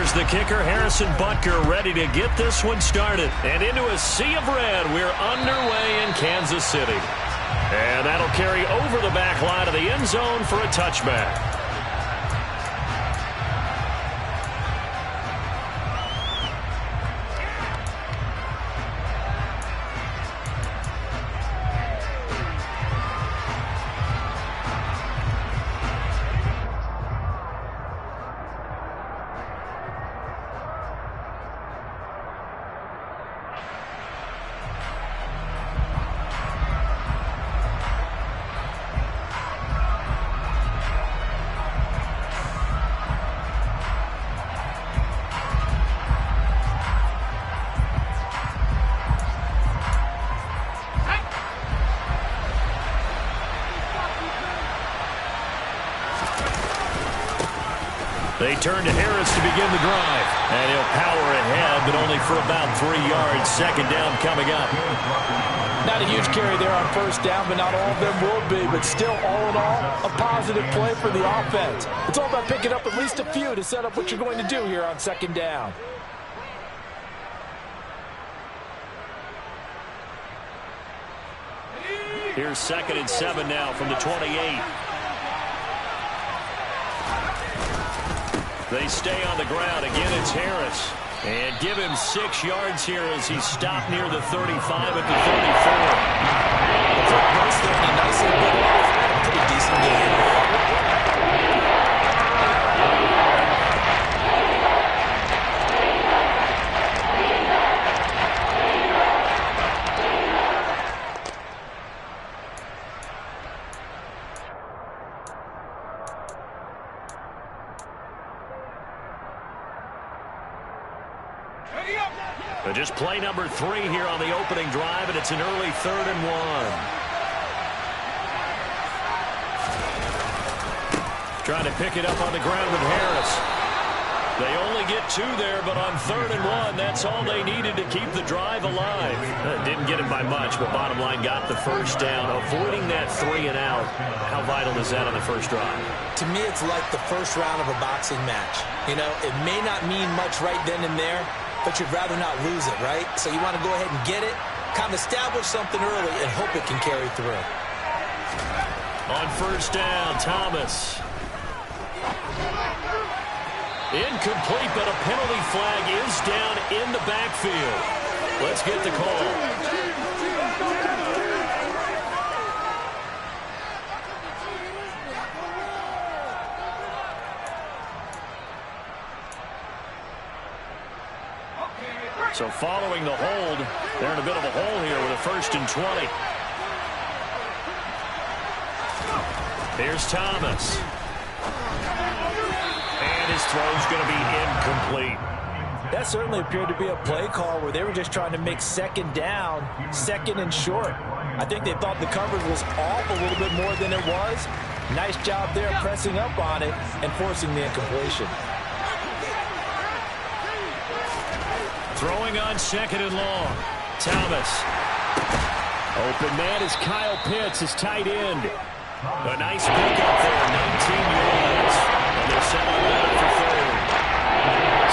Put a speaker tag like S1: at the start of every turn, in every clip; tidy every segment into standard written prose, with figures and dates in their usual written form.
S1: Here's the kicker, Harrison Butker, ready to get this one started. And into a sea of red, we're underway in Kansas City. And that'll carry over the back line of the end zone for a touchback. They turn to Harris to begin the drive. And he'll power ahead, but only for about 3 yards. Second down coming up.
S2: Not a huge carry there on first down, but not all of them will be. But still, all in all, a positive play for the offense. It's all about picking up at least a few to set up what you're going to do here on second down.
S1: Here's 2nd and 7 now from the 28. They stay on the ground. Again, it's Harris. And give him 6 yards here as he stopped near the 35 at the 34.
S2: Quick burst there and a nice little bit of pretty decent game.
S1: But just play number 3 here on the opening drive, and it's an early 3rd and 1. Trying to pick it up on the ground with Harris. They only get 2 there, but on 3rd and 1, that's all they needed to keep the drive alive. Didn't get him by much, but bottom line got the first down. Avoiding that 3 and out, how vital is that on the first drive?
S2: To me, it's like the first round of a boxing match. You know, it may not mean much right then and there, but you'd rather not lose it, right? So you want to go ahead and get it, kind of establish something early, and hope it can carry through.
S1: On first down, Thomas. Incomplete, but a penalty flag is down in the backfield. Let's get the call. So following the hold, they're in a bit of a hole here with a 1st and 20. Here's Thomas. And his throw's going to be incomplete.
S2: That certainly appeared to be a play call where they were just trying to make second down, 2nd and short. I think they thought the coverage was off a little bit more than it was. Nice job there pressing up on it and forcing the incompletion.
S1: Throwing on 2nd and long. Thomas. Open man is Kyle Pitts, his tight end. A nice pick up there, 19 yards. And they're set on that for 3rd.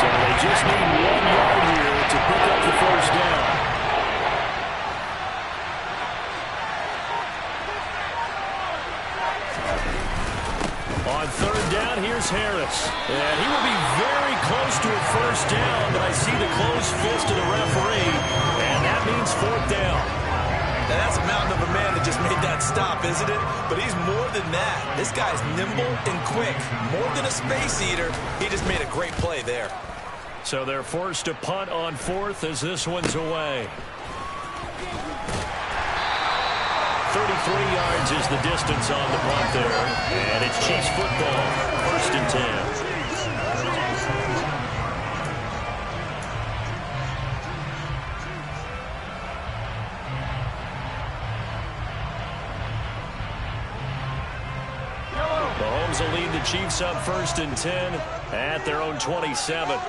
S1: So they just need 1 yard here to pick up the first down. On 3rd down, here's Harris. And he will be very close to a first down, but I see the closed fist of the referee, and that means 4th down.
S2: Now that's a mountain of a man that just made that stop, isn't it? But he's more than that. This guy's nimble and quick. More than a space eater, he just made a great play there.
S1: So they're forced to punt on 4th as this one's away. 33 yards is the distance on the punt there. And it's Chiefs football, 1st and 10. Mahomes will lead the Chiefs up 1st and 10 at their own 27.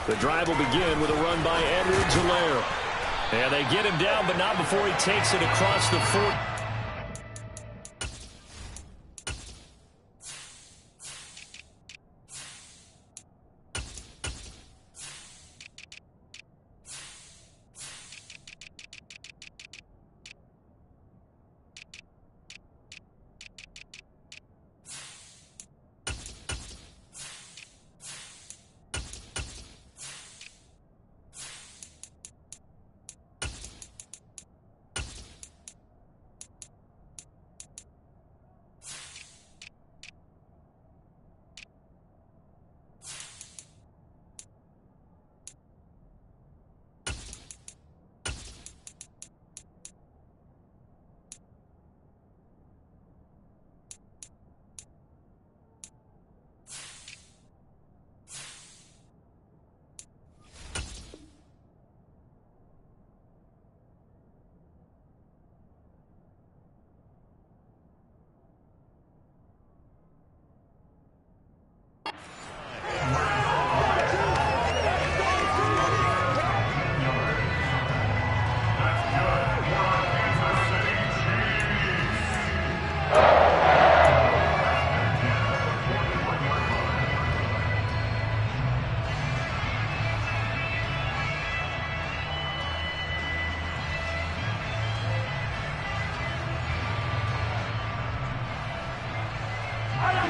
S1: The drive will begin with a run by Edwards-Helaire. And they get him down, but not before he takes it across the 40.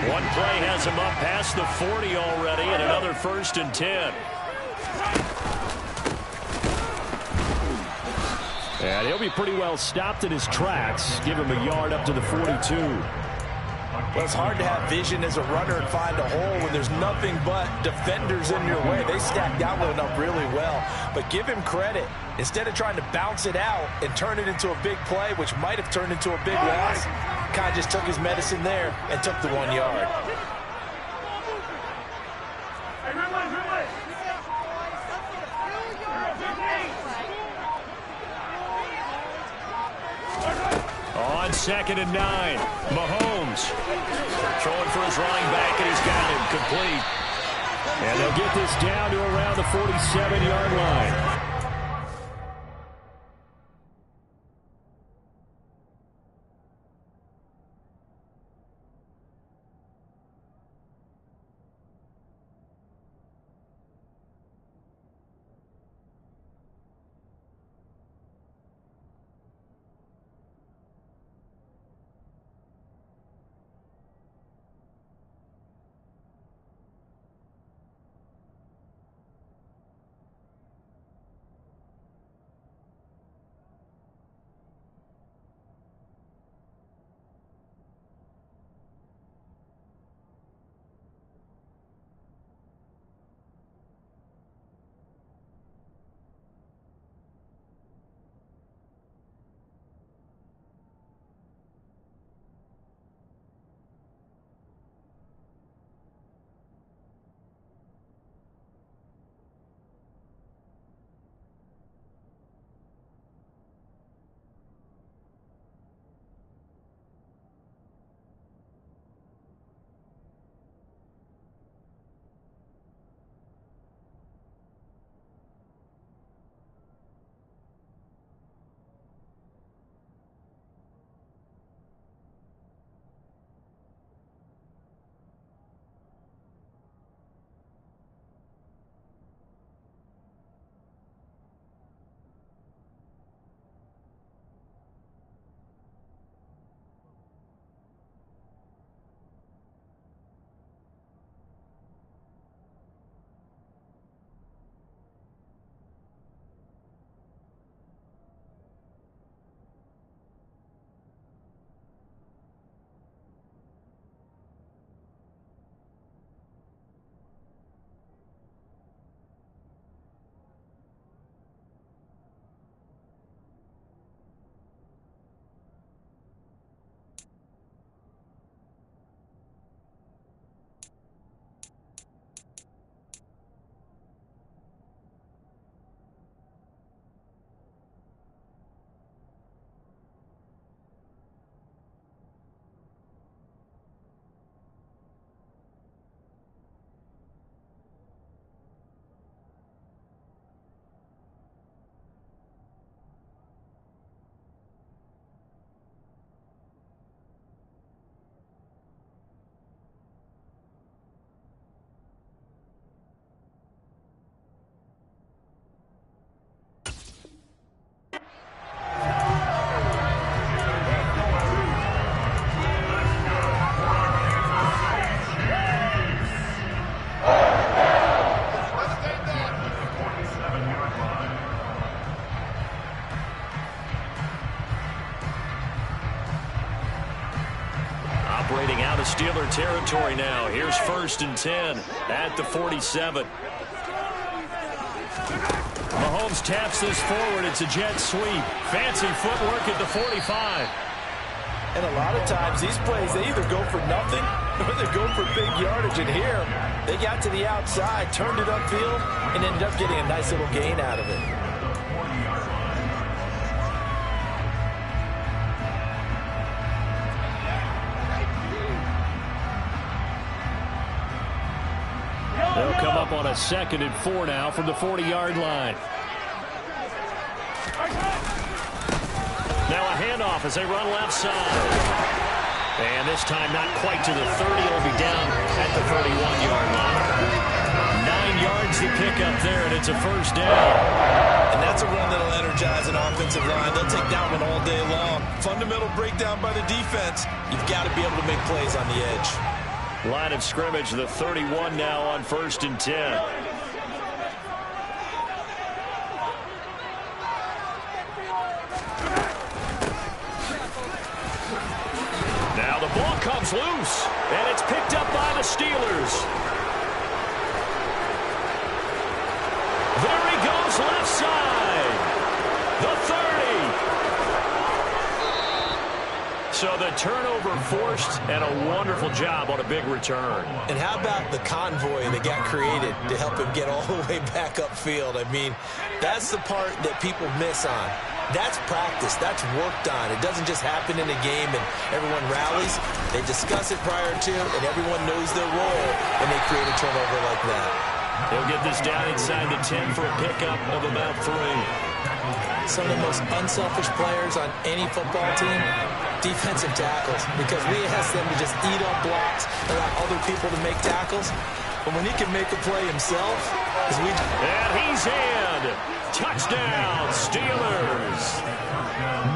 S1: One play has him up past the 40 already, and another 1st and 10. And he'll be pretty well stopped in his tracks. Give him a yard up to the 42.
S2: Well, it's hard to have vision as a runner and find a hole when there's nothing but defenders in your way. They stacked that one up really well. But give him credit. Instead of trying to bounce it out and turn it into a big play, which might have turned into a big loss, kind of just took his medicine there and took the 1 yard.
S1: On 2nd and 9, Mahomes throwing for his running back, and he's got him complete. And they'll get this down to around the 47-yard line. Operating out of Steeler territory now. Here's 1st and 10 at the 47. Mahomes taps this forward. It's a jet sweep. Fancy footwork at the 45.
S2: And a lot of times these plays, they either go for nothing or they go for big yardage. And here, they got to the outside, turned it upfield, and ended up getting a nice little gain out of it.
S1: They'll come up on a 2nd and 4 now from the 40-yard line. Now a handoff as they run left side. And this time not quite to the 30. It'll be down at the 31-yard line. 9 yards to pick up there, and it's a 1st down.
S2: And that's a run that'll energize an offensive line. They'll take that one all day long. Fundamental breakdown by the defense. You've got to be able to make plays on the edge.
S1: Line of scrimmage, the 31 now on 1st and 10. Now the ball comes loose, and it's picked up by the Steelers. There he goes, left side. The 30. So the turnover forced, and a wonderful job on a big return.
S2: And how about the convoy that got created to help him get all the way back upfield? I mean, that's the part that people miss on. That's practice. That's worked on. It doesn't just happen in a game and everyone rallies. They discuss it prior to, and everyone knows their role when they create a turnover like that.
S1: He'll get this down inside the 10 for a pickup of about 3.
S2: Some of the most unselfish players on any football team, defensive tackles, because we ask them to just eat up blocks, allow other people to make tackles. But when he can make a play himself,
S1: and he's in. Touchdown, Steelers.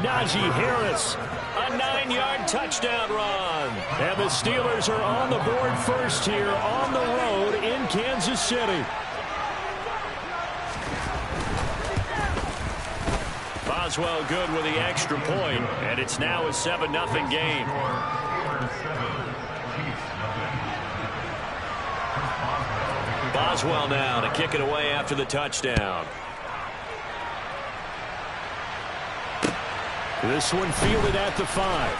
S1: Najee Harris, a 9-yard touchdown run. And the Steelers are on the board first here on the road in Kansas City. Boswell good with the extra point, and it's now a 7-0 game. Boswell now to kick it away after the touchdown. This one fielded at the 5.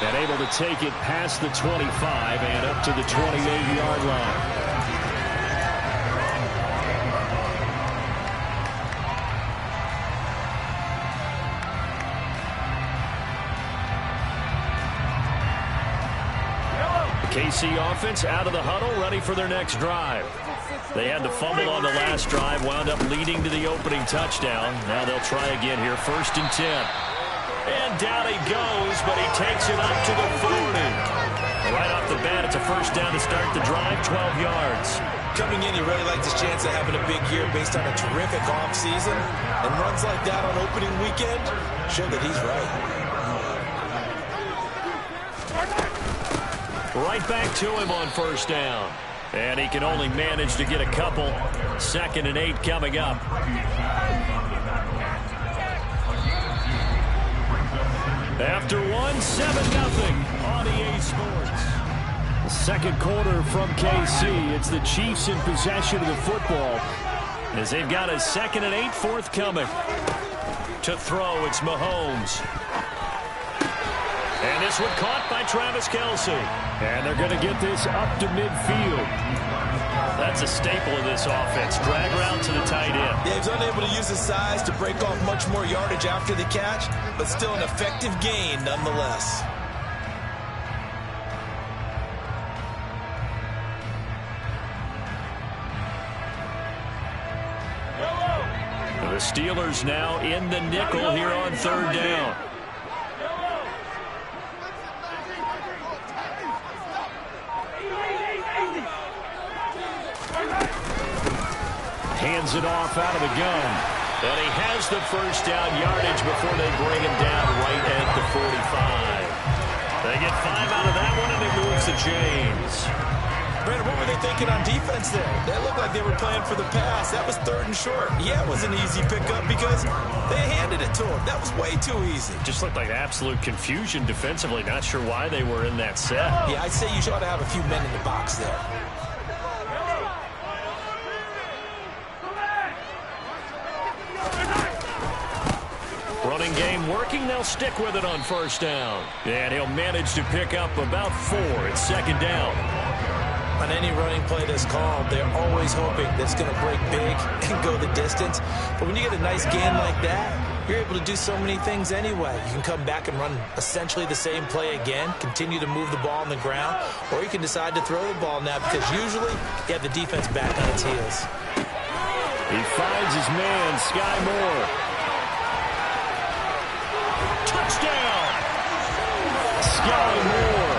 S1: And able to take it past the 25 and up to the 28-yard line. KC offense out of the huddle, ready for their next drive. They had the fumble on the last drive, wound up leading to the opening touchdown. Now they'll try again here, 1st and 10. And down he goes, but he takes it up to the 40. Right off the bat, it's a first down to start the drive, 12 yards.
S2: Coming in, he really liked his chance of having a big year based on a terrific offseason. And runs like that on opening weekend show that he's right.
S1: Right back to him on first down. And he can only manage to get a couple. 2nd and 8 coming up. After 7-0 on EA Sports. The second quarter from KC. It's the Chiefs in possession of the football as they've got a 2nd and 8 forthcoming. To throw, it's Mahomes. And this one caught by Travis Kelce. And they're going to get this up to midfield. That's a staple of this offense. Drag route to the tight end.
S2: Yeah, he's unable to use his size to break off much more yardage after the catch, but still an effective gain nonetheless.
S1: The Steelers now in the nickel here on 3rd down. Hands it off out of the gun. And he has the first down yardage before they bring him down right at the 45. They get 5 out of that one, and it moves the chains.
S2: Brandon, what were they thinking on defense there? They looked like they were playing for the pass. That was 3rd and short. Yeah, it was an easy pickup because they handed it to him. That was way too easy.
S1: Just looked like absolute confusion defensively. Not sure why they were in that set.
S2: Yeah, I'd say you ought to have a few men in the box there.
S1: Running game working. They'll stick with it on first down. And he'll manage to pick up about 4. It's 2nd down.
S2: On any running play that's called, they're always hoping that it's going to break big and go the distance. But when you get a nice gain like that, you're able to do so many things anyway. You can come back and run essentially the same play again, continue to move the ball on the ground, or you can decide to throw the ball now because usually you have the defense back on its heels.
S1: He finds his man, Sky Moore. Touchdown! Sky Moore,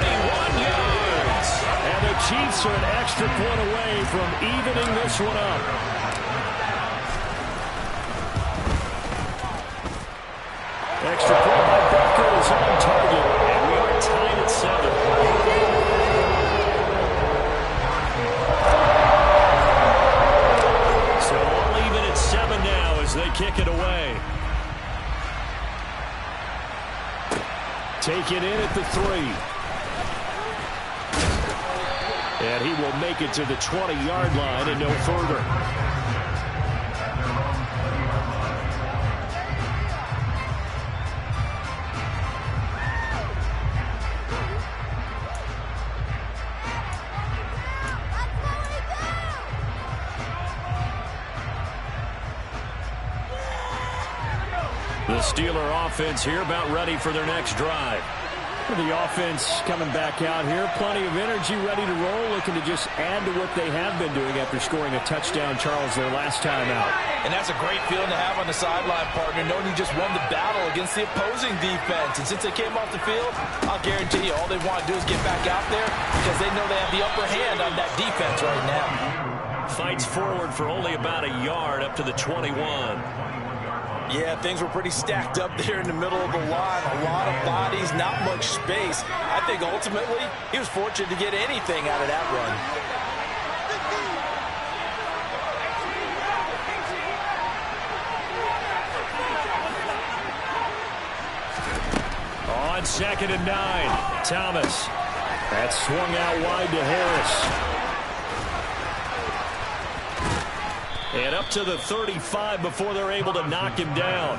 S1: 41 yards. And the Chiefs are an extra point away from evening this one up. Extra point by Baker is on target. And we are tied kick it away. Take it in at the 3. And he will make it to the 20-yard line and no further. The Steeler offense here about ready for their next drive. The offense coming back out here. Plenty of energy, ready to roll, looking to just add to what they have been doing after scoring a touchdown, Charles, their last time out.
S2: And that's a great feeling to have on the sideline, partner, knowing you just won the battle against the opposing defense. And since they came off the field, I'll guarantee you all they want to do is get back out there because they know they have the upper hand on that defense right now.
S1: Fights forward for only about a yard up to the 21.
S2: Yeah, things were pretty stacked up there in the middle of the line. A lot of bodies, not much space. I think ultimately he was fortunate to get anything out of that
S1: run. On 2nd and 9, Thomas. That swung out wide to Harris. And up to the 35 before they're able to knock him down.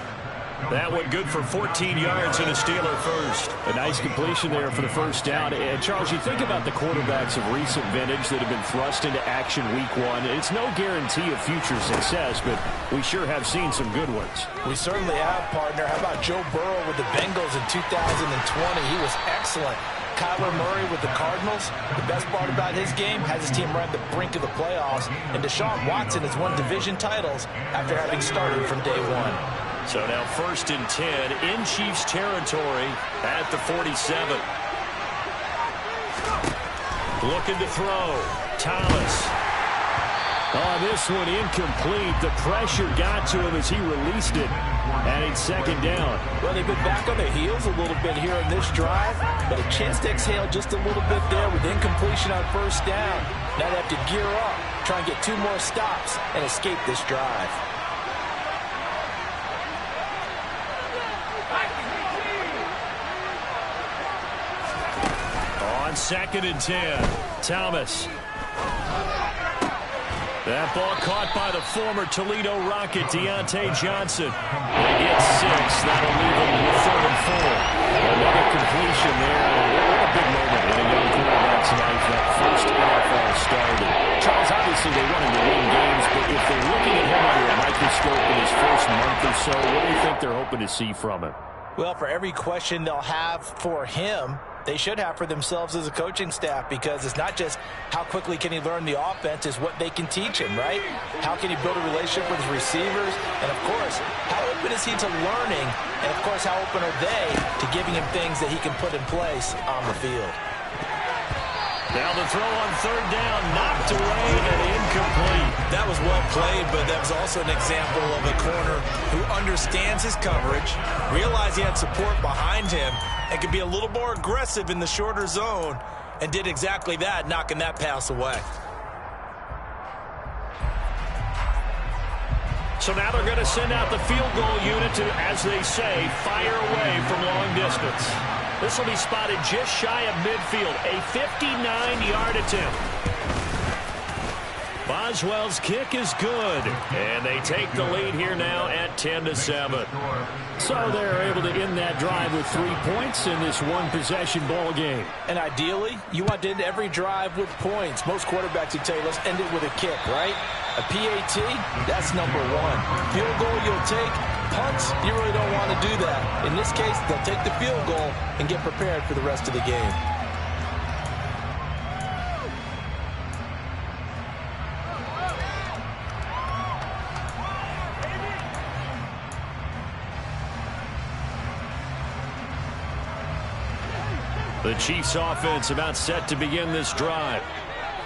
S1: That one good for 14 yards and a Steeler first. A nice completion there for the first down. And, Charles, you think about the quarterbacks of recent vintage that have been thrust into action week 1. It's no guarantee of future success, but we sure have seen some good ones.
S2: We certainly have, partner. How about Joe Burrow with the Bengals in 2020? He was excellent. Kyler Murray with the Cardinals. The best part about his game has his team right at the brink of the playoffs. And Deshaun Watson has won division titles after having started from day 1.
S1: So now 1st and 10 in Chiefs territory at the 47. Looking to throw. Thomas. Oh, this one incomplete. The pressure got to him as he released it. And it's 2nd down.
S2: Well, they've been back on their heels a little bit here in this drive, but a chance to exhale just a little bit there with incompletion on 1st down. Now they have to gear up, try and get 2 more stops and escape this drive.
S1: On 2nd and 10, Thomas. That ball caught by the former Toledo Rocket, Deontay Johnson. They get 6. That'll leave them with 3rd and 4. Another completion there. What a big moment in a young quarterback's life, that first NFL started. Charles, obviously they want him to win games, but if they're looking at him under a microscope in his first month or so, what do you think they're hoping to see from him?
S2: Well, for every question they'll have for him, they should have for themselves as a coaching staff, because it's not just how quickly can he learn the offense, it's what they can teach him, right? How can he build a relationship with his receivers? And, of course, how open is he to learning? And, of course, how open are they to giving him things that he can put in place on the field?
S1: Now the throw on 3rd down, knocked away and incomplete.
S2: That was well played, but that was also an example of a corner who understands his coverage, realized he had support behind him, and could be a little more aggressive in the shorter zone, and did exactly that, knocking that pass away.
S1: So now they're going to send out the field goal unit to, as they say, fire away from long distance. This will be spotted just shy of midfield, a 59-yard attempt. Boswell's kick is good, and they take the lead here now at 10-7. So they're able to end that drive with 3 points in this one-possession ball game.
S2: And ideally, you want to end every drive with points. Most quarterbacks would tell you, let's end it with a kick, right? A PAT, that's number 1. Field goal you'll take. Punts, you really don't want to do that. In this case, they'll take the field goal and get prepared for the rest of the game.
S1: The Chiefs offense about set to begin this drive.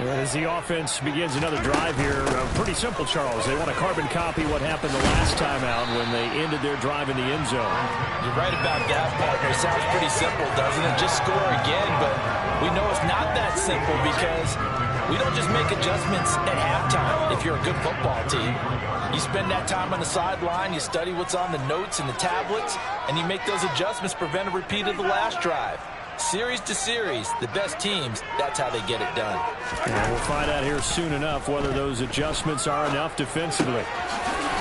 S1: As the offense begins another drive here, pretty simple, Charles. They want to carbon copy what happened the last time out when they ended their drive in the end zone.
S2: You're right about that, partner. It sounds pretty simple, doesn't it? Just score again, but we know it's not that simple because we don't just make adjustments at halftime if you're a good football team. You spend that time on the sideline, you study what's on the notes and the tablets, and you make those adjustments to prevent a repeat of the last drive. Series to series, the best teams, that's how they get it done.
S1: And we'll find out here soon enough whether those adjustments are enough defensively.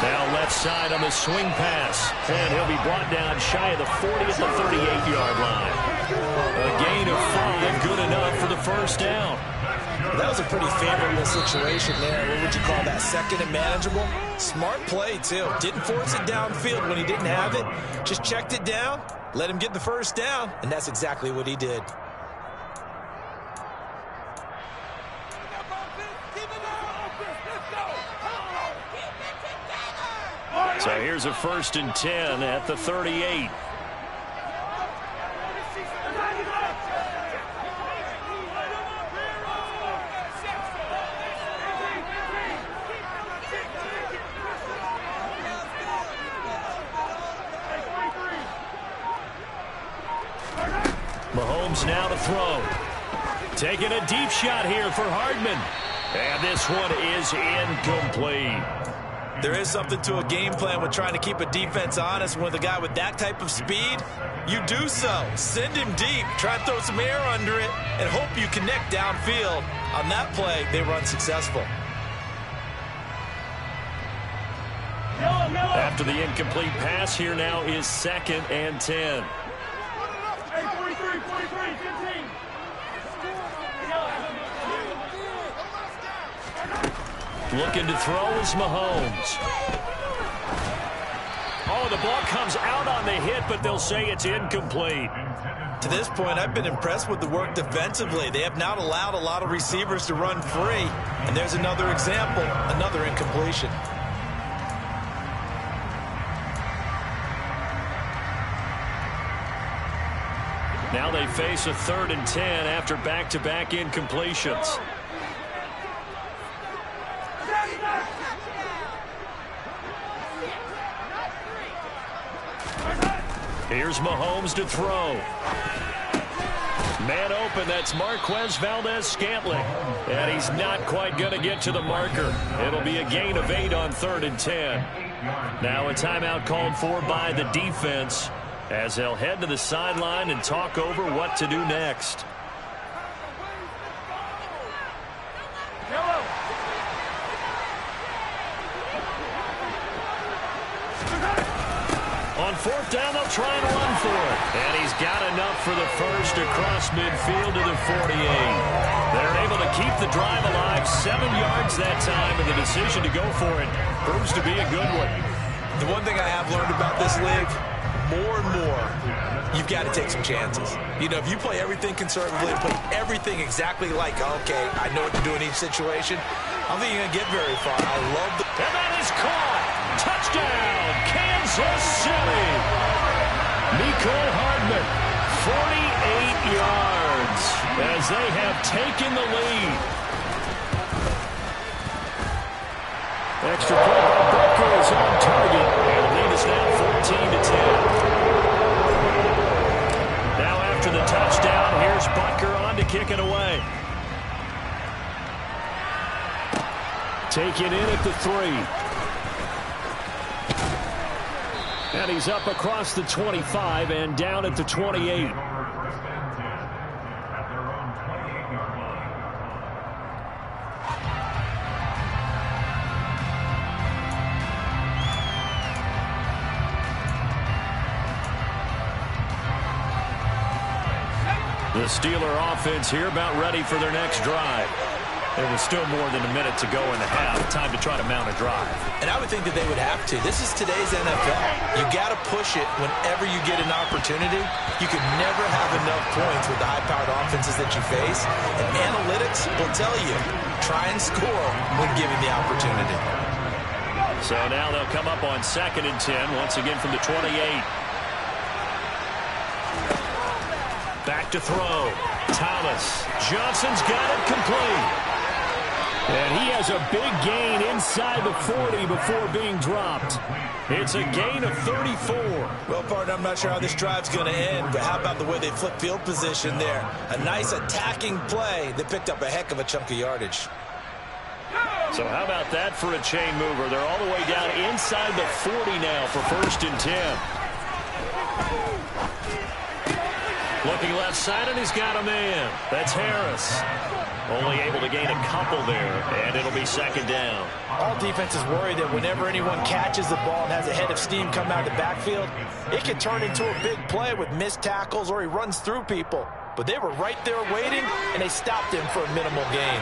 S1: Now left side on the swing pass. And he'll be brought down shy of the 40 at the 38-yard line. A gain of 5, good enough for the first down.
S2: That was a pretty favorable situation there. What would you call that? Second and manageable? Smart play, too. Didn't force it downfield when he didn't have it. Just checked it down, let him get the first down, and that's exactly what he did.
S1: So here's a 1st and 10 at the 38. Mahomes now to throw. Taking a deep shot here for Hardman. And this one is incomplete.
S2: There is something to a game plan with trying to keep a defense honest. With a guy with that type of speed, you do so. Send him deep. Try and throw some air under it and hope you connect downfield. On that play, they were unsuccessful.
S1: After the incomplete pass, here now is 2nd and 10. Looking to throw is Mahomes. Oh, the ball comes out on the hit, but they'll say it's incomplete.
S2: To this point, I've been impressed with the work defensively. They have not allowed a lot of receivers to run free. And there's another example, another incompletion.
S1: Now they face a 3rd and 10 after back-to-back incompletions. Here's Mahomes to throw. Man open, that's Marquez Valdez-Scantling. And he's not quite going to get to the marker. It'll be a gain of 8 on 3rd and 10. Now a timeout called for by the defense as they'll head to the sideline and talk over what to do next. On 4th down, they'll try and run for it. And he's got enough for the first across midfield to the 48. They're able to keep the drive alive, 7 yards that time, and the decision to go for it proves to be a good one.
S2: The one thing I have learned about this league, more and more, you've got to take some chances. You know, if you play everything conservatively and play everything exactly like, okay, I know what to do in each situation, I don't think you're going to get very far. I love the...
S1: And that is caught. Touchdown, Kansas City. Mecole Hardman, 48 yards as they have taken the lead. Extra point by Booker is on target. And the lead is now 14 to 10. Now after the touchdown, here's Butker on to kick it away. Taken in at the 3. And he's up across the 25 and down at the 28. The Steeler offense here about ready for their next drive. There was still more than a minute to go in the half. Time to try to mount a drive.
S2: And I would think that they would have to. This is today's NFL. You got to push it whenever you get an opportunity. You could never have enough points with the high-powered offenses that you face. And analytics will tell you, try and score when given the opportunity.
S1: So now they'll come up on 2nd and 10, once again from the 28. Back to throw. Thomas. Johnson's got it complete. And he has a big gain inside the 40 before being dropped. It's a gain of 34.
S2: Well, partner, I'm not sure how this drive's going to end, but how about the way they flip field position there? A nice attacking play that picked up a heck of a chunk of yardage.
S1: So how about that for a chain mover? They're all the way down inside the 40 now for 1st and 10. Looking left side, and he's got a man. That's Harris. Only able to gain a couple there, and it'll be 2nd down.
S2: All defenses worry that whenever anyone catches the ball and has a head of steam come out of the backfield, it can turn into a big play with missed tackles or he runs through people. But they were right there waiting, and they stopped him for a minimal gain.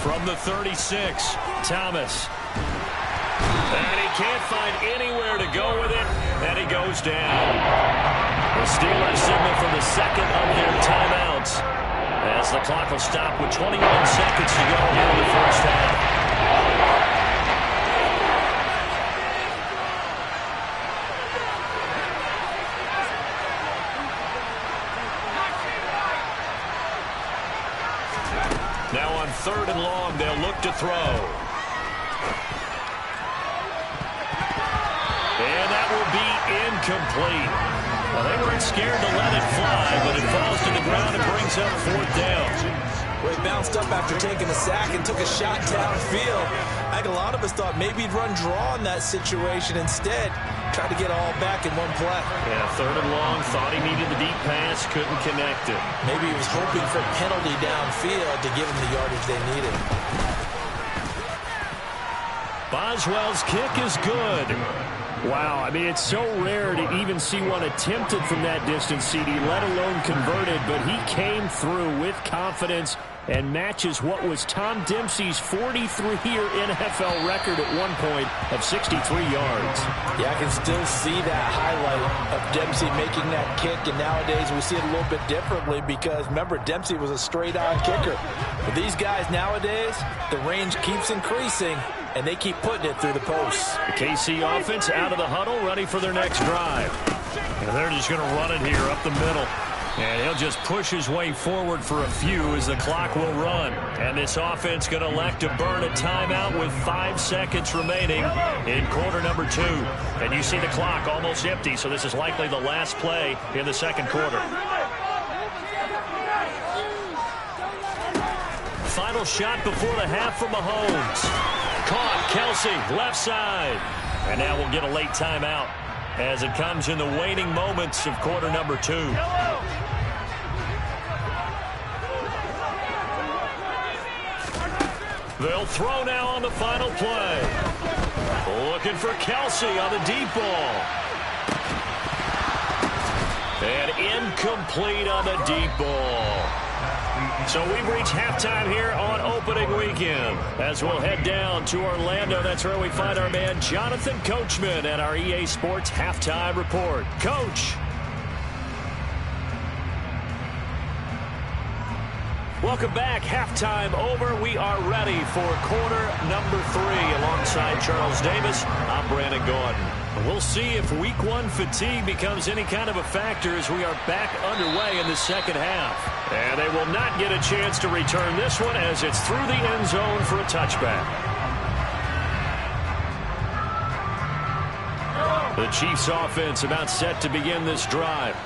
S1: From the 36, Thomas. And he can't find anywhere to go with it, and he goes down. The Steelers signal for the second of their timeouts as the clock will stop with 21 seconds to go here in the first half. Now on 3rd and long, they'll look to throw. And that will be incomplete. Well, they weren't scared to let it fly, but it falls to the ground and brings up 4th down.
S2: Well, he bounced up after taking a sack and took a shot downfield. I think a lot of us thought maybe he'd run draw in that situation. Instead, tried to get all back in one play.
S1: Yeah, 3rd and long, thought he needed the deep pass, couldn't connect it.
S2: Maybe he was hoping for a penalty downfield to give him the yardage they needed.
S1: Boswell's kick is good. Wow, I mean, it's so rare to even see one attempted from that distance, CD, let alone converted, but he came through with confidence and matches what was Tom Dempsey's 43-year NFL record at one point of 63 yards.
S2: Yeah, I can still see that highlight of Dempsey making that kick, and nowadays we see it a little bit differently because, remember, Dempsey was a straight-on kicker. But these guys nowadays, the range keeps increasing, and they keep putting it through the posts.
S1: The KC offense out of the huddle, ready for their next drive. And they're just going to run it here up the middle. And he'll just push his way forward for a few as the clock will run. And this offense going to elect to burn a timeout with 5 seconds remaining in quarter number 2. And you see the clock almost empty, so this is likely the last play in the second quarter. Final shot before the half from Mahomes. Caught, Kelsey, left side. And now we'll get a late timeout as it comes in the waning moments of quarter number 2. They'll throw now on the final play. Looking for Kelsey on the deep ball. And incomplete on the deep ball. So we've reached halftime here on opening weekend. As we'll head down to Orlando, that's where we find our man Jonathan Coachman at our EA Sports Halftime Report. Coach. Welcome back. Halftime over. We are ready for quarter number 3. Alongside Charles Davis, I'm Brandon Gordon. We'll see if week 1 fatigue becomes any kind of a factor as we are back underway in the second half. And they will not get a chance to return this one as it's through the end zone for a touchback. The Chiefs offense about set to begin this drive.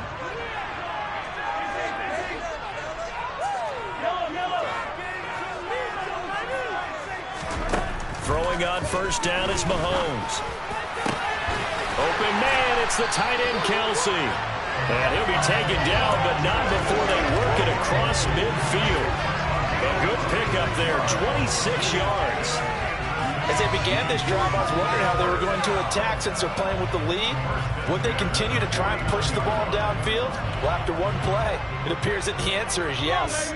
S1: Throwing on first down is Mahomes. Open man, it's the tight end Kelsey. And he'll be taken down, but not before they work it across midfield. A good pickup there, 26 yards.
S2: As they began this drive, I was wondering how they were going to attack since they're playing with the lead. Would they continue to try and push the ball downfield? Well, after one play, it appears that the answer is yes.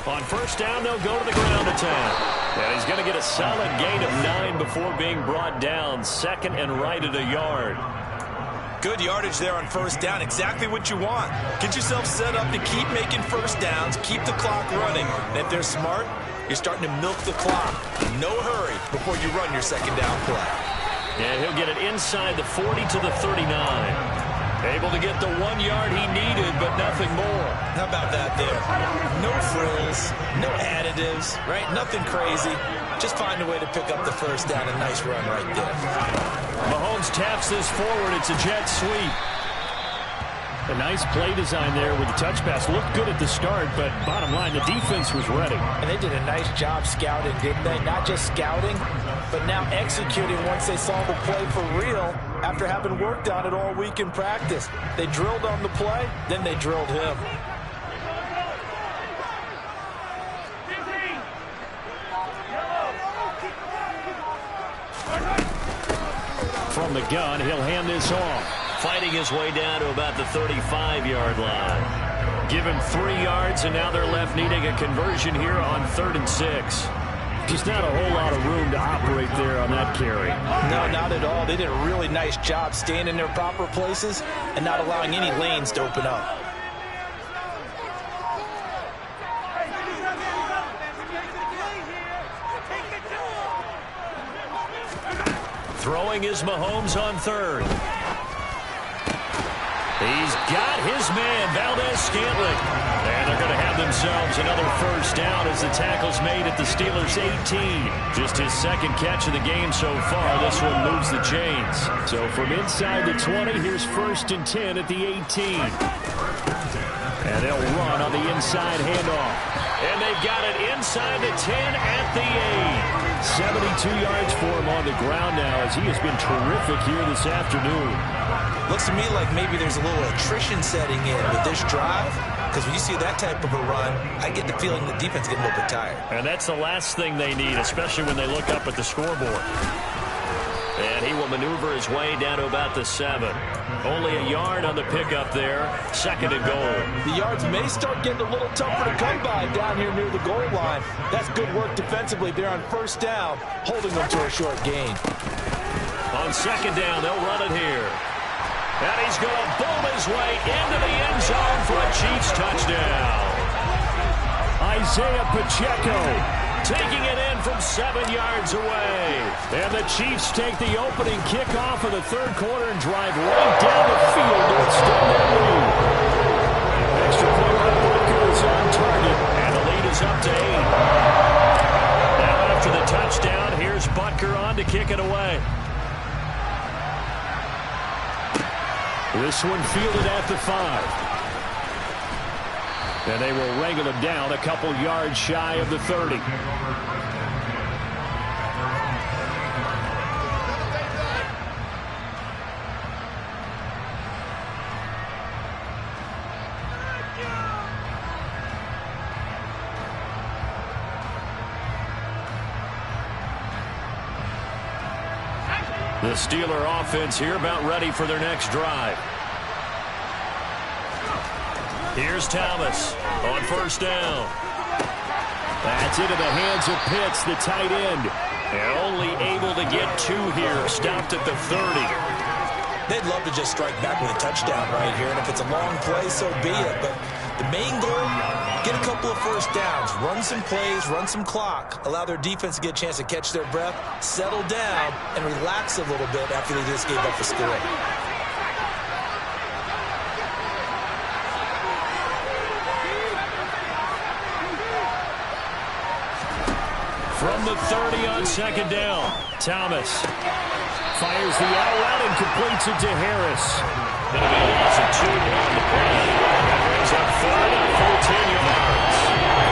S1: On first down, they'll go to the ground attack. And he's going to get a solid gain of 9 before being brought down. Second and right at a yard.
S2: Good yardage there on first down. Exactly what you want. Get yourself set up to keep making first downs, keep the clock running. And if they're smart, you're starting to milk the clock. No hurry before you run your second down play.
S1: And he'll get it inside the 40 to the 39. Able to get the 1 yard he needed, but nothing more.
S2: How about that there? No frills, no additives, right? Nothing crazy. Just find a way to pick up the first down. A nice run right there.
S1: Mahomes taps this forward. It's a jet sweep. A nice play design there with the touch pass. Looked good at the start, but bottom line, the defense was ready.
S2: And they did a nice job scouting, didn't they? Not just scouting, but now executing once they saw the play for real after having worked on it all week in practice. They drilled on the play, then they drilled him.
S1: From the gun, he'll hand this off. Fighting his way down to about the 35-yard line. Give him 3 yards, and now they're left needing a conversion here on 3rd and 6. Just not a whole lot of room to operate there on that carry.
S2: No, not at all. They did a really nice job staying in their proper places and not allowing any lanes to open up.
S1: Throwing is Mahomes on 3rd. He's got his man, Valdez-Scantling. And they're going to have themselves another first down as the tackle's made at the Steelers' 18. Just his 2nd catch of the game so far. This one moves the chains. So from inside the 20, here's 1st and 10 at the 18. And they'll run on the inside handoff. And they've got it inside the 10 at the 8. 72 yards for him on the ground now as he has been terrific here this afternoon.
S2: Looks to me like maybe there's a little attrition setting in with this drive, because when you see that type of a run, I get the feeling the defense getting a little bit tired.
S1: And that's the last thing they need, especially when they look up at the scoreboard. And he will maneuver his way down to about the 7. Only a yard on the pickup there. 2nd and goal.
S2: The yards may start getting a little tougher to come by down here near the goal line. That's good work defensively there on 1st down, holding them to a short gain.
S1: On 2nd down, they'll run it here. And he's going to boom his way into the end zone for a Chiefs touchdown. Isaiah Pacheco taking it in from 7 yards away. And the Chiefs take the opening kickoff of the 3rd quarter and drive right down the field to extend their lead. Extra point by Butker is on target, and the lead is up to 8. Now after the touchdown, here's Butker on to kick it away. This one fielded at the 5. And they will wrangle him down a couple yards shy of the 30. The Steeler offense here about ready for their next drive. Here's Thomas on 1st down. That's into the hands of Pitts, the tight end. And only able to get 2 here, stopped at the 30.
S2: They'd love to just strike back with a touchdown right here, and if it's a long play, so be it. But the main goal, get a couple of first downs, run some plays, run some clock, allow their defense to get a chance to catch their breath, settle down, and relax a little bit after they just gave up a score.
S1: From the 30 on 2nd down, Thomas fires the out route and completes it to Harris. Going to be a loss of 2 on the play. That brings up 3rd and 14 yards.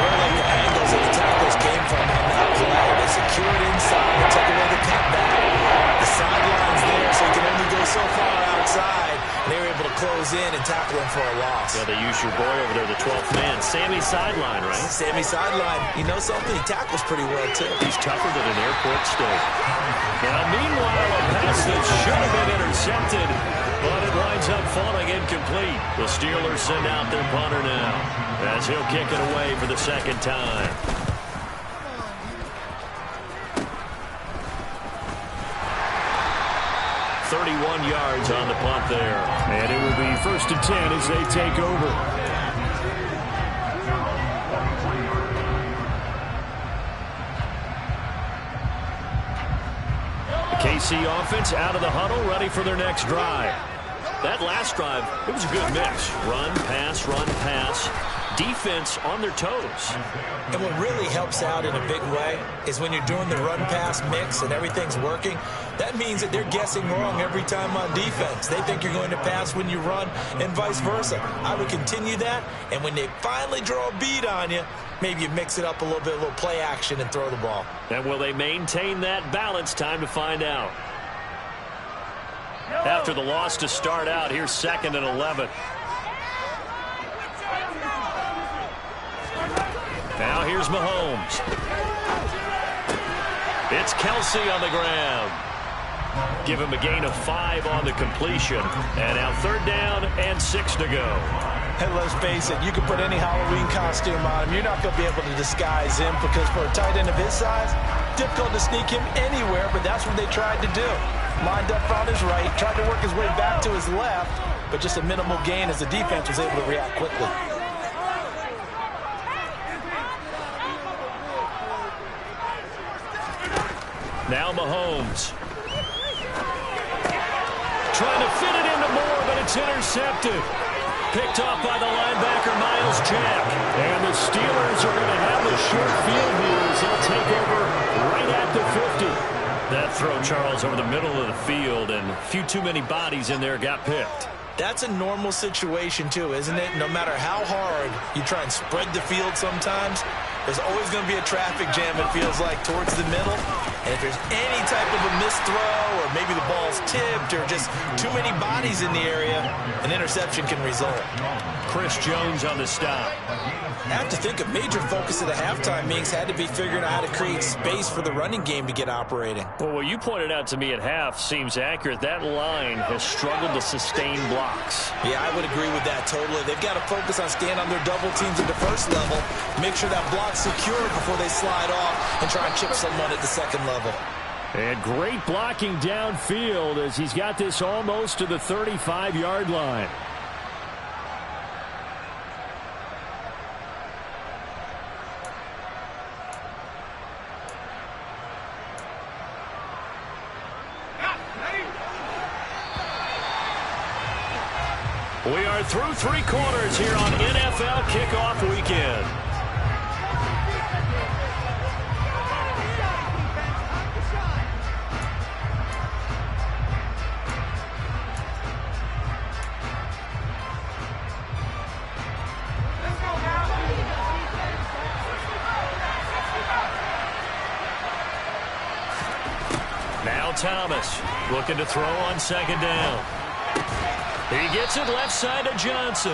S2: Where like the angles of the tackles came from on that play. They secured inside and took away the cutback. The sideline's there, so you can only go so far outside. They were able to close in and tackle him for a loss.
S1: Yeah, they used your boy over there, the 12th man. Sammy Sideline, right?
S2: Sammy Sideline. You know something? He tackles pretty well, too.
S1: He's tougher than an airport steak. Now, meanwhile, a pass that should have been intercepted, but it winds up falling incomplete. The Steelers send out their punter now, as he'll kick it away for the 2nd time. .31 yards on the punt there. And it will be 1st and 10 as they take over. The KC offense out of the huddle, ready for their next drive. That last drive, it was a good mix. Run, pass, defense on their toes.
S2: And what really helps out in a big way is when you're doing the run-pass mix and everything's working, that means that they're guessing wrong every time on defense. They think you're going to pass when you run and vice versa. I would continue that, and when they finally draw a beat on you, maybe you mix it up a little bit, a little play action and throw the ball.
S1: And will they maintain that balance? Time to find out. After the loss to start out, here's 2nd and 11. Now here's Mahomes. It's Kelsey on the ground. Give him a gain of 5 on the completion. And now 3rd down and 6 to go.
S2: And let's face it, you can put any Halloween costume on him. You're not going to be able to disguise him because for a tight end of his size, difficult to sneak him anywhere, but that's what they tried to do. Lined up on his right, tried to work his way back to his left, but just a minimal gain as the defense was able to react quickly.
S1: Now Mahomes. Trying to fit it into Moore, but it's intercepted. Picked off by the linebacker, Miles Jack. And the Steelers are going to have a short field here as they'll take over right at the 50. That throw, Charles, over the middle of the field, and a few too many bodies in there got picked.
S2: That's a normal situation, too, isn't it? No matter how hard you try and spread the field sometimes, there's always going to be a traffic jam, it feels like, towards the middle. And if there's any type of a missed throw or maybe the ball's tipped or just too many bodies in the area, an interception can result.
S1: Chris Jones on the stop.
S2: I have to think a major focus of the halftime meetings had to be figuring out how to create space for the running game to get operating.
S1: Well, what you pointed out to me at half seems accurate. That line has struggled to sustain blocks.
S2: Yeah, I would agree with that totally. They've got to focus on staying on their double teams at the first level, make sure that block's secure before they slide off and try and chip someone at the second level.
S1: And great blocking downfield as he's got this almost to the 35-yard line. We are through 3 quarters here on NFL Kickoff Weekend. Now Thomas looking to throw on 2nd down. He gets it left side to Johnson.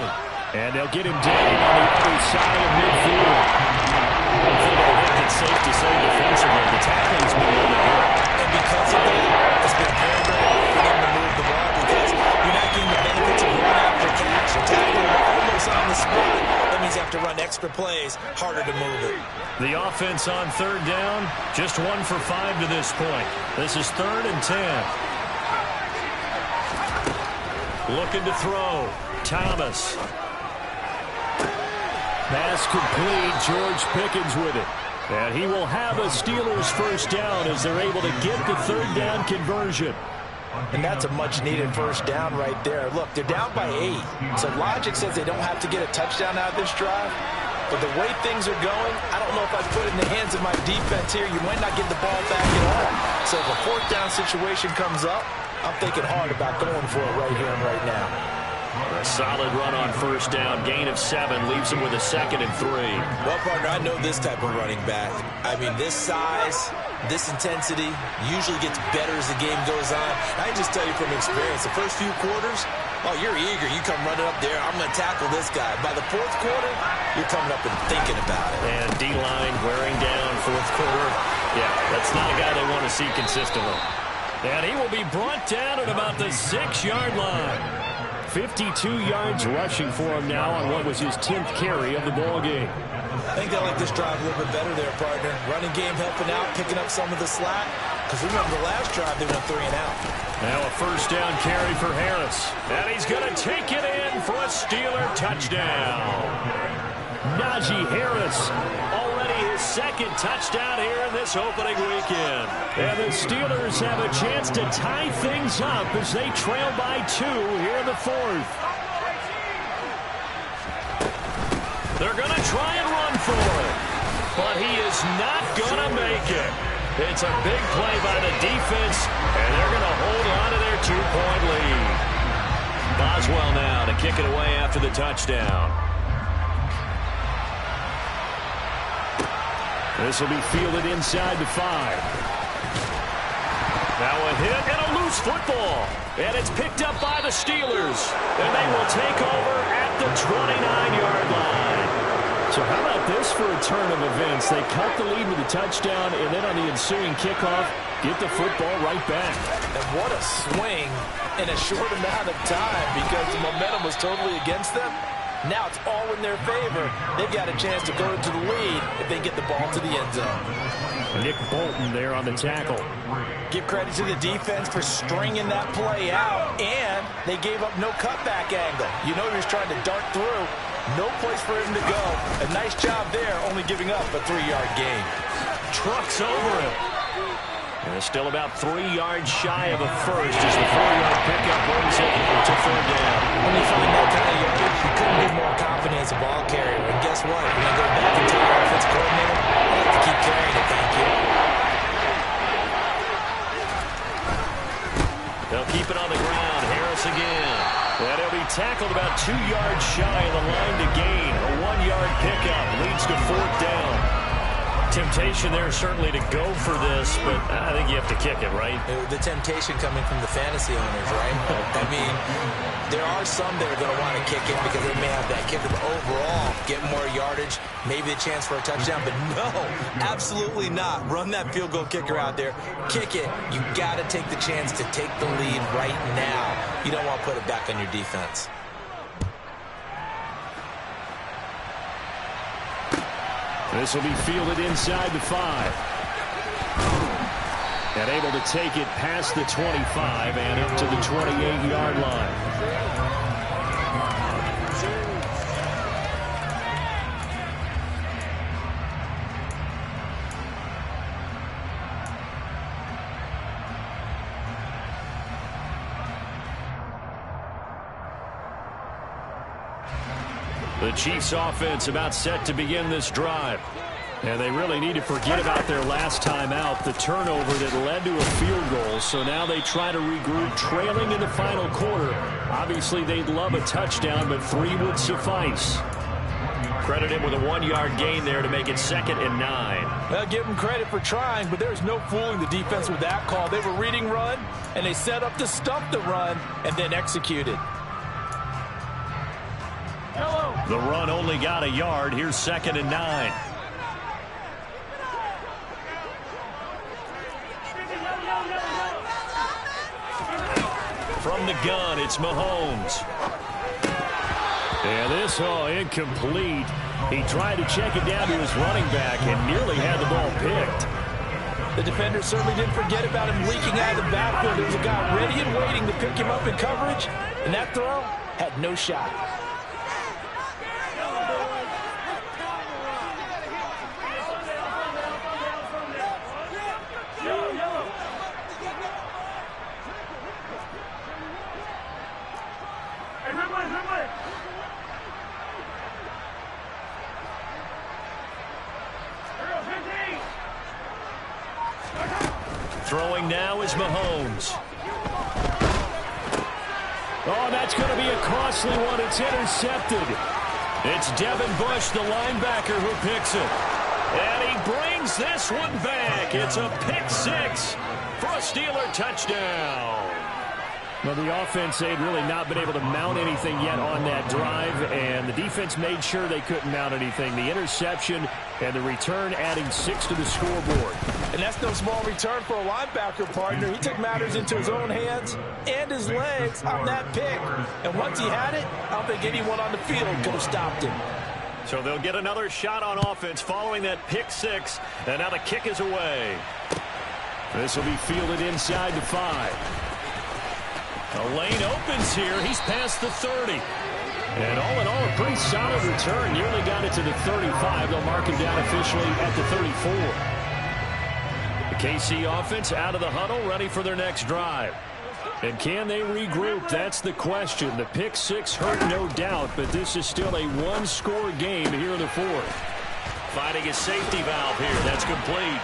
S1: And they'll get him down on the other side of midfield. I think it's safe to say defensively the tackling's been really good.
S2: And because of that, it's been very, very hard for them to move the ball because you're not getting the benefits of run after catch. You're tackling almost on the spot. That means you have to run extra plays, harder to move it.
S1: The offense on 3rd down, just 1 for 5 to this point. This is 3rd and 10. Looking to throw. Thomas. Pass complete. George Pickens with it. And he will have a Steelers first down as they're able to get the 3rd down conversion.
S2: And that's a much-needed first down right there. Look, they're down by 8. So logic says they don't have to get a touchdown out of this drive. But the way things are going, I don't know if I put it in the hands of my defense here. You might not get the ball back at all. So if a 4th down situation comes up, I'm thinking hard about going for it right here and right now.
S1: A solid run on first down. Gain of 7 leaves him with a 2nd and 3.
S2: Well, partner, I know this type of running back. I mean, this size, this intensity usually gets better as the game goes on. I can just tell you from experience, the first few quarters, oh, you're eager. You come running up there. I'm going to tackle this guy. By the 4th quarter, you're coming up and thinking about it.
S1: And D-line wearing down 4th quarter. Yeah, that's not a guy they want to see consistently. And he will be brought down at about the 6-yard line. 52 yards rushing for him now on what was his 10th carry of the ball game.
S2: I think they like this drive a little bit better there, partner. Running game helping out, picking up some of the slack. Because remember, the last drive they went 3 and out.
S1: Now a first down carry for Harris. And he's going to take it in for a Steeler touchdown. Najee Harris, already his second touchdown here in this opening weekend. And the Steelers have a chance to tie things up as they trail by 2 here in the 4th. They're going to try and run for it, but he is not going to make it. It's a big play by the defense, and they're going to hold on to their 2-point lead. Boswell now to kick it away after the touchdown. This will be fielded inside the 5. Now a hit and a loose football. And it's picked up by the Steelers. And they will take over at the 29-yard line. So how about this for a turn of events? They cut the lead with a touchdown, and then on the ensuing kickoff, get the football right back.
S2: And what a swing in a short amount of time because the momentum was totally against them. Now it's all in their favor. They've got a chance to go into the lead if they get the ball to the end zone.
S1: Nick Bolton there on the tackle.
S2: Give credit to the defense for stringing that play out, and they gave up no cutback angle. You know he was trying to dart through. No place for him to go. A nice job there, only giving up a 3-yard gain.
S1: Trucks over him. And they're still about 3 yards shy of a first as the 4-yard pickup brings it to 3rd down.
S2: When you find that kind of yardage, you couldn't be more confident as a ball carrier. And guess what? When you go back and tell your offensive coordinator, I have to keep carrying it, thank you.
S1: They'll keep it on the ground. Harris again. And he'll be tackled about 2 yards shy of the line to gain. A 1-yard pickup leads to 4th down. Temptation there certainly to go for this, but I think you have to kick it, right?
S2: The temptation coming from the fantasy owners, right? I mean, there are some that are going to want to kick it because they may have that kicker, but overall, get more yardage, maybe a chance for a touchdown, but no, absolutely not. Run that field goal kicker out there, kick it. You got to take the chance to take the lead right now. You don't want to put it back on your defense.
S1: This will be fielded inside the 5. And able to take it past the 25 and up to the 28-yard line. The Chiefs offense about set to begin this drive. And they really need to forget about their last time out, the turnover that led to a field goal. So now they try to regroup, trailing in the final quarter. Obviously, they'd love a touchdown, but 3 would suffice. Credit him with a 1-yard gain there to make it 2nd and 9.
S2: Well, give them credit for trying, but there's no fooling the defense with that call. They were reading run, and they set up to stuff the run, and then executed.
S1: The run only got a yard. Here's 2nd and 9. From the gun, it's Mahomes. And this, incomplete. He tried to check it down to his running back and nearly had the ball picked.
S2: The defender certainly didn't forget about him leaking out of the backfield. There was a guy ready and waiting to pick him up in coverage, and that throw had no shot.
S1: Throwing now is Mahomes. Oh, that's going to be a costly one. It's intercepted. It's Devin Bush, the linebacker, who picks it. And he brings this one back. It's a pick 6 for a Steeler touchdown. Well, the offense, they'd really not been able to mount anything yet on that drive, and the defense made sure they couldn't mount anything. The interception and the return adding 6 to the scoreboard.
S2: And that's no small return for a linebacker partner. He took matters into his own hands and his legs on that pick. And once he had it, I don't think anyone on the field could have stopped him.
S1: So they'll get another shot on offense following that pick 6, and now the kick is away. This will be fielded inside the 5. The lane opens here. He's past the 30. And all in all, a pretty solid return. Nearly got it to the 35. They'll mark him down officially at the 34. The KC offense out of the huddle, ready for their next drive. And can they regroup? That's the question. The pick six hurt, no doubt, but this is still a one-score game here in the fourth. Finding a safety valve here. That's complete.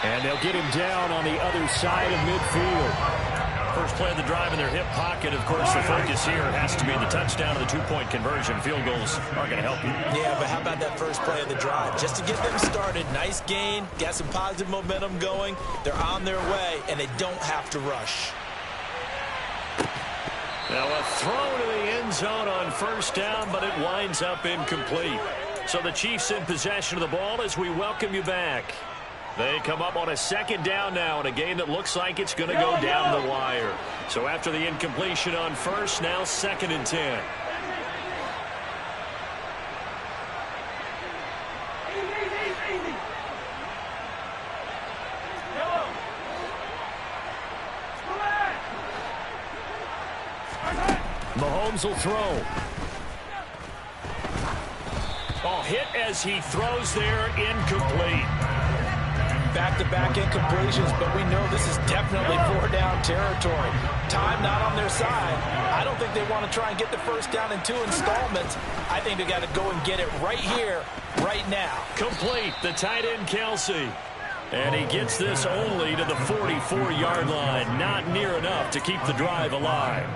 S1: And they'll get him down on the other side of midfield. First play of the drive in their hip pocket. Of course, the focus here has to be the touchdown and the two-point conversion. Field goals aren't going to help you.
S2: Yeah, but how about that first play of the drive? Just to get them started, nice gain, got some positive momentum going. They're on their way, and they don't have to rush.
S1: Now a throw to the end zone on first down, but it winds up incomplete. So the Chiefs in possession of the ball as we welcome you back. They come up on a second down now in a game that looks like it's going to go down the wire. So after the incompletion on first, now 2nd and 10. Mahomes will throw. Oh, hit as he throws there, incomplete.
S2: Back-to-back incompletions, but we know this is definitely four-down territory. Time not on their side. I don't think they want to try and get the first down in 2 installments. I think they got to go and get it right here, right now.
S1: Complete, the tight end Kelsey. And he gets this only to the 44-yard line. Not near enough to keep the drive alive.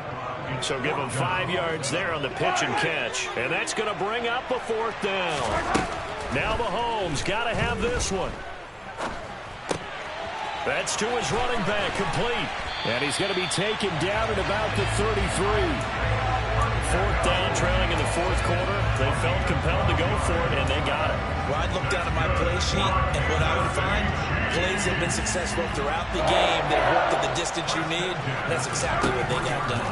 S1: So give him 5 yards there on the pitch and catch. And that's going to bring up a 4th down. Now Mahomes got to have this one. That's to his running back, complete. And he's going to be taken down at about the 33. 4th down, trailing in the 4th quarter. They felt compelled to go for it, and they got it.
S2: Well, I'd look down at my play sheet, and what I would find, plays have been successful throughout the game. They've worked at the distance you need. That's exactly what they got done.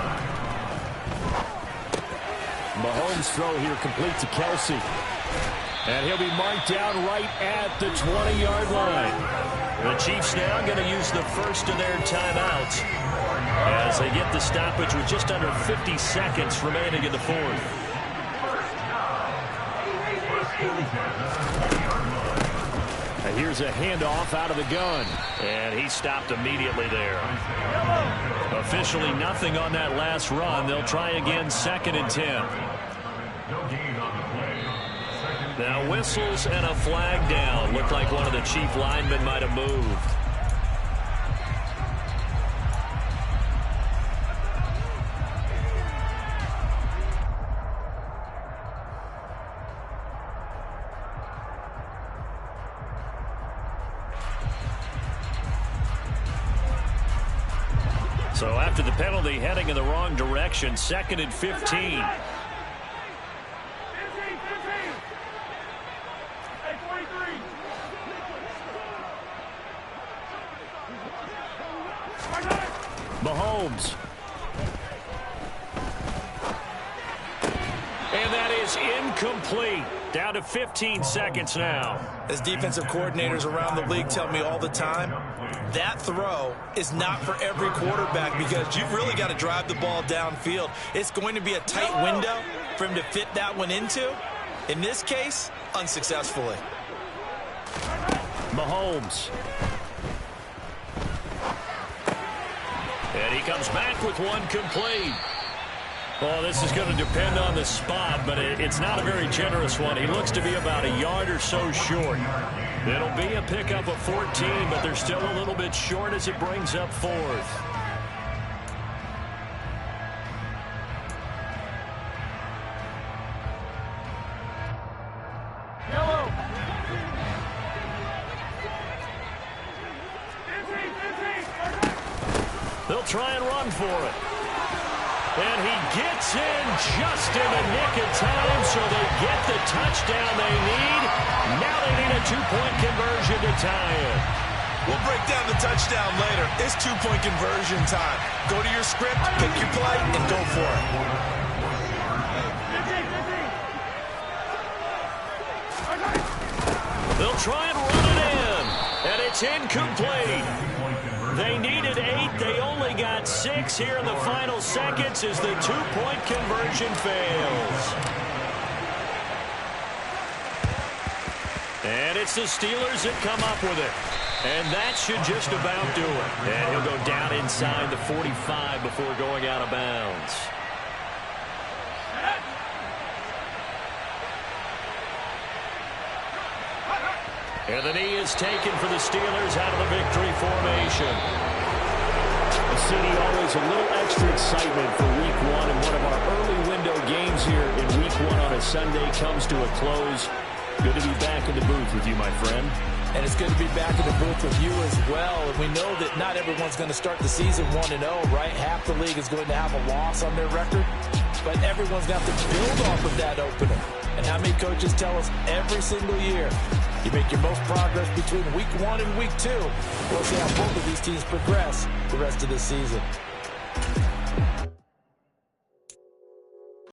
S1: Mahomes' throw here complete to Kelsey. And he'll be marked down right at the 20-yard line. The Chiefs now going to use the first of their timeouts as they get the stoppage with just under 50 seconds remaining in the fourth. And here's a handoff out of the gun. And he stopped immediately there. Officially nothing on that last run. They'll try again, 2nd and 10. Now whistles and a flag down. Looked like one of the Chief linemen might have moved. So after the penalty, heading in the wrong direction, 2nd and 15. Mahomes. And that is incomplete. Down to 15 seconds now.
S2: As defensive coordinators around the league tell me all the time, that throw is not for every quarterback because you've really got to drive the ball downfield. It's going to be a tight window for him to fit that one into. In this case, unsuccessfully.
S1: Mahomes. And he comes back with one complete. Well, this is going to depend on the spot, but it's not a very generous one. He looks to be about a yard or so short. It'll be a pickup of 14, but they're still a little bit short as it brings up 4th. They'll try and run for it. And he gets in just in the nick of time, so they get the touchdown they need. Now they need a 2-point conversion to tie it.
S2: We'll break down the touchdown later. It's 2-point conversion time. Go to your script, pick your play, and go for it.
S1: They'll try and run it in, and it's incomplete. They needed 8. They only got 6. 6 here in the final seconds as the two-point conversion fails. And it's the Steelers that come up with it. And that should just about do it. And he'll go down inside the 45 before going out of bounds. And the knee is taken for the Steelers out of the victory formation. City, always a little extra excitement for Week 1, and one of our early window games here in Week 1 on a Sunday comes to a close. Good to be back in the booth with you, my friend.
S2: And it's good to be back in the booth with you as well. And we know that not everyone's going to start the season 1-0, right? Half the league is going to have a loss on their record. But everyone's got to build off of that opener. And how many coaches tell us every single year, you make your most progress between Week 1 and Week 2. We'll see how both of these teams progress the rest of the season.